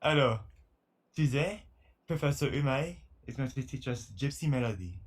Alors, today, Professor Umai is going to teach us Gypsy melody.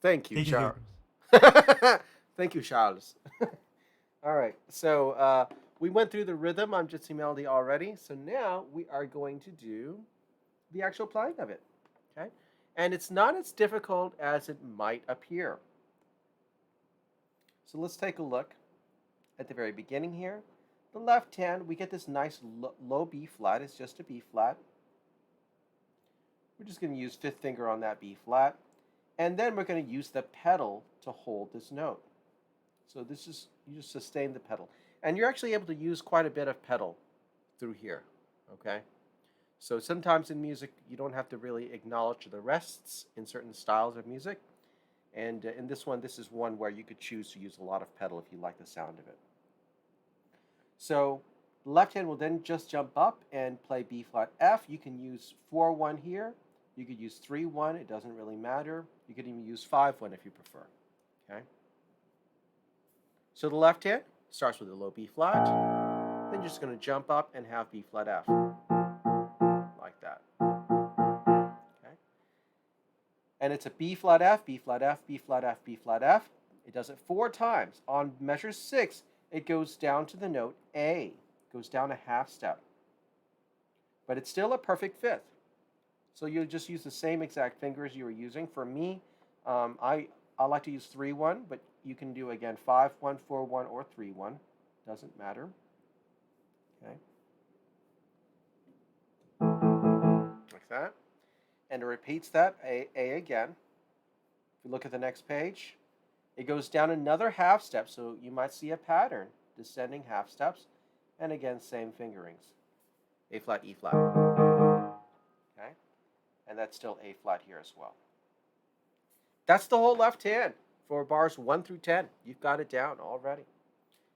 Thank you, Take it away, Charles. Professor. Thank you, Charles. All right, so we went through the rhythm on Gypsy Melody already, so now we are going to do the actual playing of it. Okay, and it's not as difficult as it might appear. So let's take a look at the very beginning here. The left hand, we get this nice low B flat. It's just a B flat. We're just going to use fifth finger on that B flat. And then we're going to use the pedal to hold this note. So this is, you just sustain the pedal. And you're actually able to use quite a bit of pedal through here, okay? So sometimes in music, you don't have to really acknowledge the rests in certain styles of music. And in this one, this is one where you could choose to use a lot of pedal if you like the sound of it. So the left hand will then just jump up and play B flat F. You can use 4-1 here. You could use 3-1. It doesn't really matter. You could even use 5-1 if you prefer. Okay. So the left hand starts with a low B flat. Then you're just going to jump up and have B flat F like that. Okay. And it's a B flat F, B flat F, B flat F, B flat F. It does it 4 times. On measure 6, it goes down to the note A. It goes down a half step. But it's still a perfect fifth. So you'll just use the same exact fingers you were using. For me, I like to use 3-1, but you can do again 5-1, 4-1, or 3-1. Doesn't matter. Okay, like that. And it repeats that A again. If you look at the next page, it goes down another half step, so you might see a pattern, descending half steps, and again, same fingerings. A flat, E flat. Okay, and that's still A flat here as well. That's the whole left hand for bars 1 through 10. You've got it down already.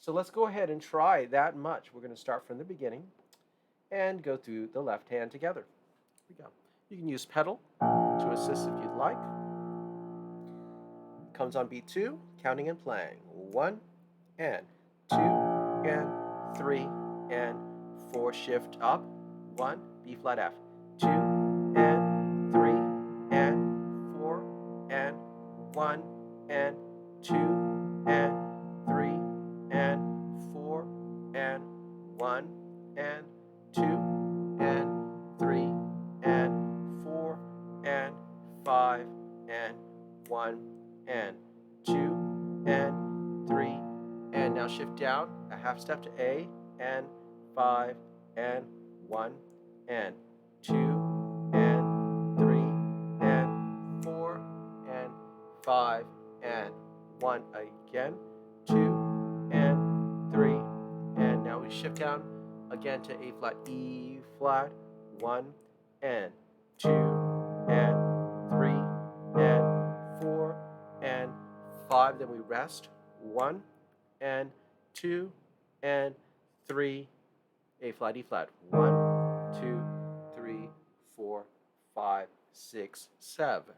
So let's go ahead and try that much. We're going to start from the beginning and go through the left hand together. Here we go. You can use pedal to assist if you'd like. Comes on beat 2, counting and playing. 1 and 2 and 3 and 4, shift up. 1, B flat F. 2 and 3 and 4 and 1 and 2 and 3 and 4 and 1 and 2 and 3 and 4 and 5 and 1 and 2 and 3, and now shift down a half step to A and 5 and 1 and 2 and 3 and 4 and 5 and 1 again, 2 and 3, and now we shift down again to A flat, E flat, 1 and 2 and 3 and 4 and 5, then we rest, 1 and 2 and 3, A flat, E flat, 1, 2, 3, 4, 5, 6, 7.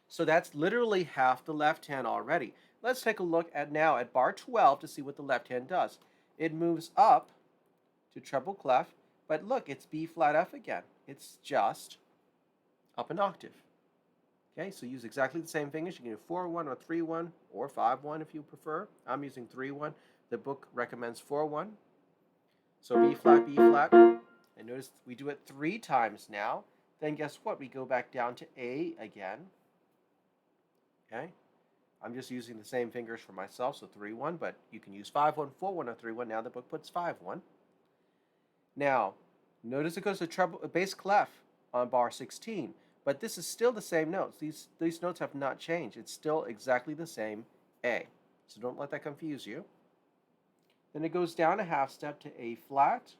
So that's literally half the left hand already. Let's take a look at now at bar 12 to see what the left hand does. It moves up to treble clef, but look, it's B flat F again. It's just up an octave. Okay, so use exactly the same fingers. You can do 4-1 or 3-1 or 5-1 if you prefer. I'm using 3-1. The book recommends 4-1. So B flat, B flat. And notice we do it 3 times now. Then guess what? We go back down to A again. Okay, I'm just using the same fingers for myself, so 3-1, but you can use 5-1, 4-1, or 3-1. Now the book puts 5-1. Now, notice it goes to treble bass clef on bar 16, but this is still the same notes. These notes have not changed. It's still exactly the same A. So don't let that confuse you. Then it goes down a half step to A flat.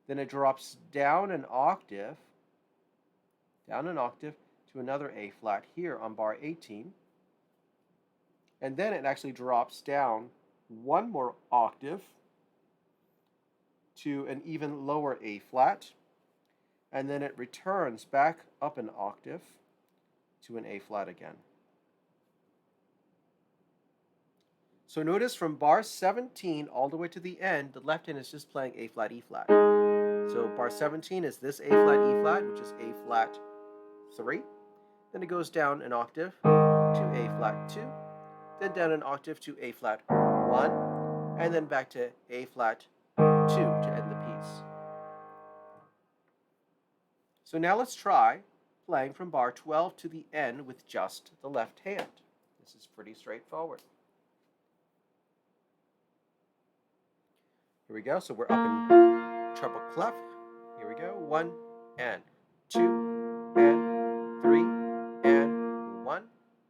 Then it drops down an octave to another A flat here on bar 18. And then it actually drops down one more octave to an even lower A flat. And then it returns back up an octave to an A flat again. So notice from bar 17 all the way to the end, the left hand is just playing A flat, E flat. So bar 17 is this A flat, E flat, which is A flat 3. Then it goes down an octave to A flat 2. Then down an octave to A flat 1. And then back to A flat 2 to end the piece. So now let's try playing from bar 12 to the end with just the left hand. This is pretty straightforward. Here we go. So we're up in treble clef. Here we go. 1 and 2 and 3 and 1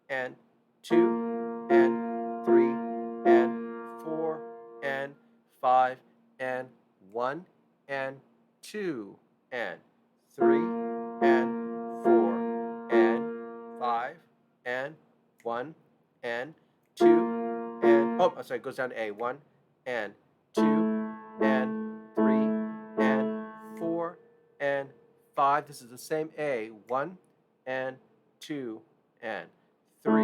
and 2 and 3 and 4 and 5 and 1 and 2 and 3 and 4 and 5 and 1 and 2 and sorry, it goes down to A. 1 and 2 and 3 and 4 and 5. This is the same A. 1 and 2 and 3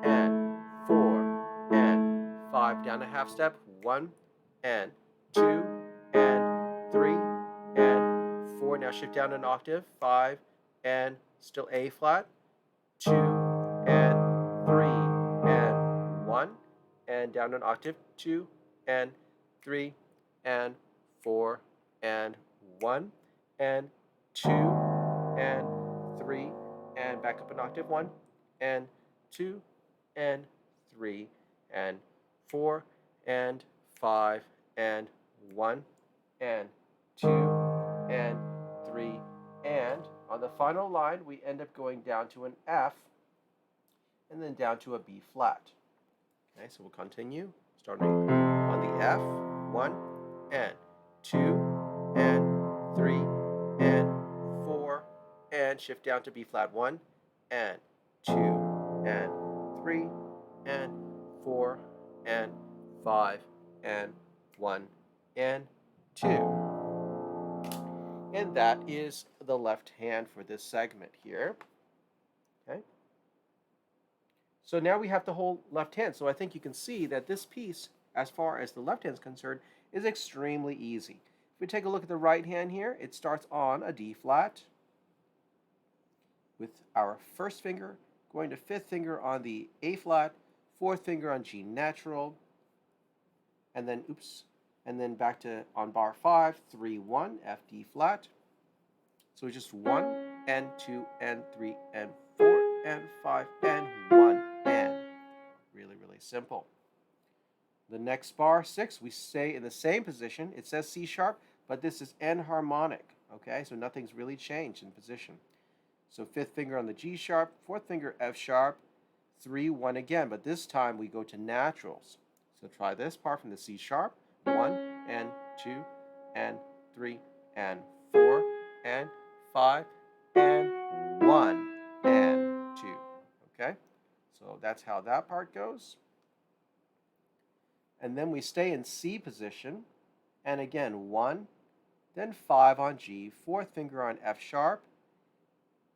and 4 and 5. Down a half step. 1 and 2 and 3 and 4. Now shift down an octave. 5 and still A flat. 2 and 3 and 1 and down an octave. 2 and 3 and 4 and 1 and 2 and 3 and back up an octave. 1 and 2 and 3 and 4 and 5 and 1 and 2 and 3 and on the final line we end up going down to an F and then down to a B flat. Okay, so we'll continue starting on the F. 1 and 2 and 3 and 4 and shift down to B flat. 1 and 2 and 3 and 4 and 5 and 1 and 2. And that is the left hand for this segment here. Okay. So now we have the whole left hand. So I think you can see that this piece, as far as the left hand is concerned, is extremely easy. If we take a look at the right hand here, it starts on a D flat with our first finger going to fifth finger on the A flat, fourth finger on G natural, and then back to on bar 5, 3, 1, F, D flat. So it's just 1 and 2 and 3 and 4 and 5 and 1 and. Really, really simple. The next bar 6, we stay in the same position. It says C sharp, but this is enharmonic. Okay, so nothing's really changed in position. So fifth finger on the G sharp, fourth finger F sharp, 3, 1 again, but this time we go to naturals. So try this part from the C sharp, 1 and 2 and 3 and 4 and 5 and 1 and 2. Okay, so that's how that part goes. And then we stay in C position, and again 1, then 5 on G, fourth finger on F sharp,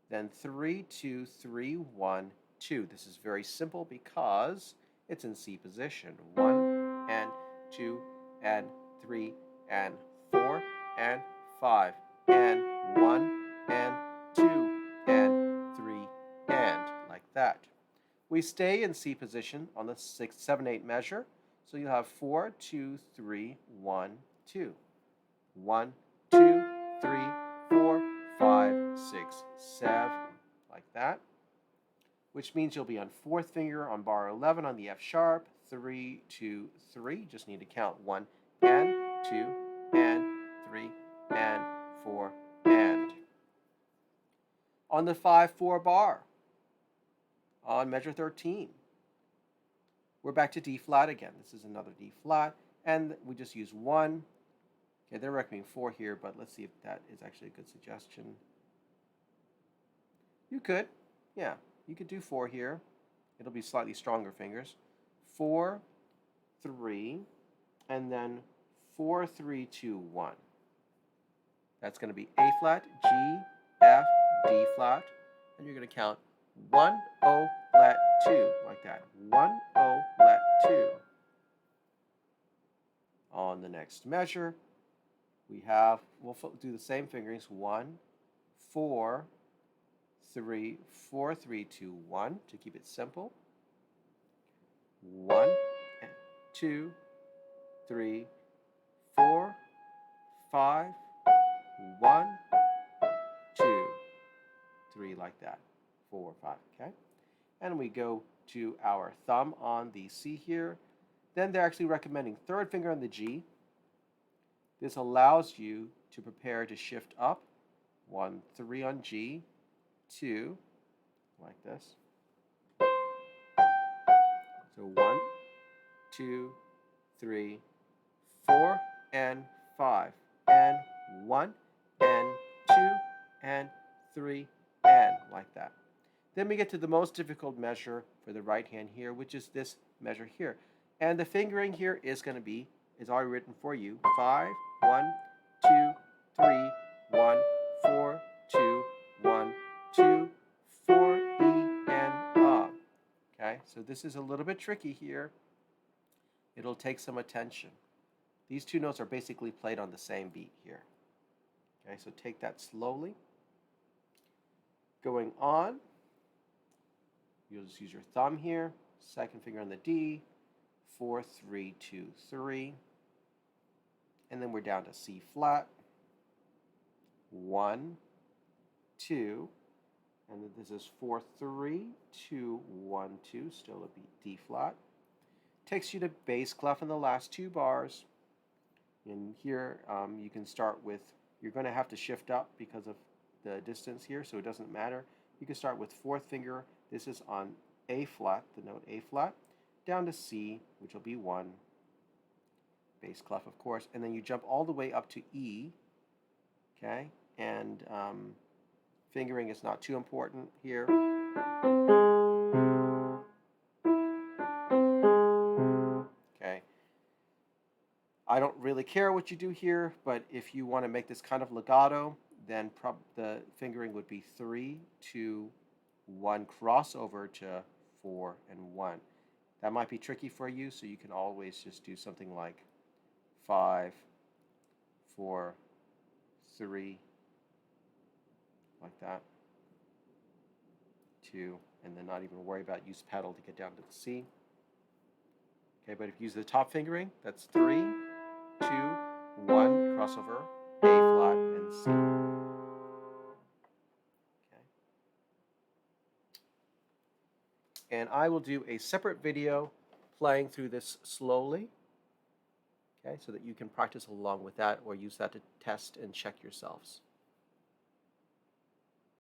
then 3, 2, 3, 1, 2. This is very simple because it's in C position. 1 and 2 and 3 and 4 and 5 and 1 and 2 and 3 and like that. We stay in C position on the 6, 7, 8 measure. So you'll have 4, 2, 3, 1, 2. 1, 2, 3, 4, 5, 6, 7, like that. Which means you'll be on fourth finger on bar 11 on the F sharp, 3, 2, 3. Just need to count 1 and 2 and 3 and 4 and. On the 5-4 bar, on measure 13, we're back to D flat again. This is another D flat, and we just use 1. Okay, they're recommending 4 here, but let's see if that is actually a good suggestion. You could, yeah, you could do 4 here. It'll be slightly stronger fingers. 4, 3, and then 4, 3, 2, 1. That's going to be A flat, G, F, D flat, and you're going to count 1, O, lat 2, like that. 1, O, lat 2. On the next measure, we'll do the same fingerings. 1, 4, 3, 4, 3, 2, 1 to keep it simple. 1, 2, 3, 4, 5, 1, 2, 3, like that. 4, 5, okay? And we go to our thumb on the C here. Then they're actually recommending third finger on the G. This allows you to prepare to shift up. 1, 3 on G, 2, like this. So 1, 2, 3, 4, and 5, and 1, and 2, and 3, and like that. Then we get to the most difficult measure for the right hand here, which is this measure here. And the fingering here is going to be, is already written for you, 5, 1, 2, 3, 1, 4, 2, 1, 2, 4, E, and A. Okay, so this is a little bit tricky here. It'll take some attention. These two notes are basically played on the same beat here. Okay, so take that slowly. Going on, you'll just use your thumb here, second finger on the D, 4, 3, 2, 3. And then we're down to C flat. 1, 2, and then this is 4, 3, 2, 1, 2, still a D flat. Takes you to bass clef in the last 2 bars. And here you can start with, you're going to have to shift up because of the distance here, so it doesn't matter. You can start with 4th finger. This is on A flat, the note A flat, down to C, which will be 1, bass clef of course, and then you jump all the way up to E, okay, and fingering is not too important here. Okay, I don't really care what you do here, but if you want to make this kind of legato, then the fingering would be 3, 2, 1, crossover to 4 and 1. That might be tricky for you, so you can always just do something like 5, 4, 3, like that, 2, and then not even worry about use pedal to get down to the C. Okay, but if you use the top fingering, that's 3, 2, 1, crossover, A flat, and C. Okay. And I will do a separate video playing through this slowly, okay, so that you can practice along with that or use that to test and check yourselves.